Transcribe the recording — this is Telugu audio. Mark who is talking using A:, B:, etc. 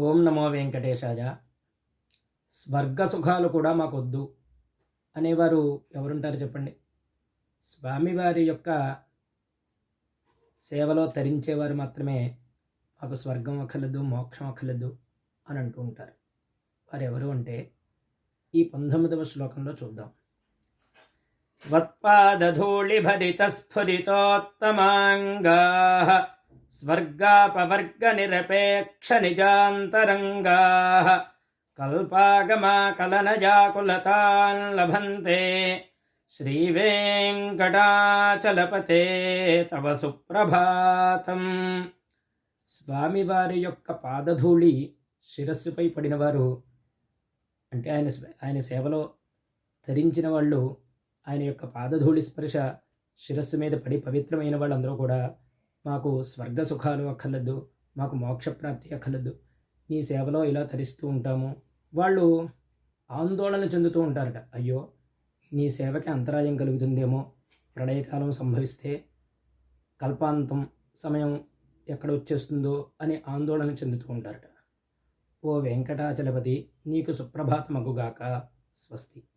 A: ఓం నమో వెంకటేశాయ. స్వర్గ సుఖాలు కూడా మాకొద్దు అనేవారు ఎవరుంటారు చెప్పండి? స్వామివారి యొక్క సేవలో తరించేవారు మాత్రమే మాకు స్వర్గం అక్కర్లేదు, మోక్షం అక్కర్లేదు అని అంటూ ఉంటారు. వారు ఎవరు అంటే ఈ 19వ శ్లోకంలో చూద్దాం. వత్పాదధూళిభరితస్ఫురితోత్తమాంగాః స్వర్గాపవర్గనిరపేక్ష నిజాంతరంగాః కల్పాగమాకలనజాకులతాన్ లభంతే శ్రీవేంకటాచలపతే తవ సుప్రభాతం. స్వామివారి యొక్క పాదధూళి శిరస్సుపై పడినవారు అంటే ఆయన సేవలో ధరించిన వాళ్ళు, ఆయన యొక్క పాదధూళి స్పర్శ శిరస్సు మీద పడి పవిత్రమైన వాళ్ళందరూ కూడా మాకు స్వర్గ సుఖాలు అక్కర్లేదు, మాకు మోక్షప్రాప్తి అక్కర్లేదు, నీ సేవలో ఇలా తరిస్తూ ఉంటాము. వాళ్ళు ఆందోళన చెందుతూ ఉంటారట. అయ్యో, నీ సేవకి అంతరాయం కలుగుతుందేమో, ప్రళయకాలం సంభవిస్తే కల్పాంతం సమయం ఎక్కడ వచ్చేస్తుందో అని ఆందోళన చెందుతూ ఉంటారట. ఓ వెంకటాచలపతి, నీకు సుప్రభాతమగుగాక. స్వస్తి.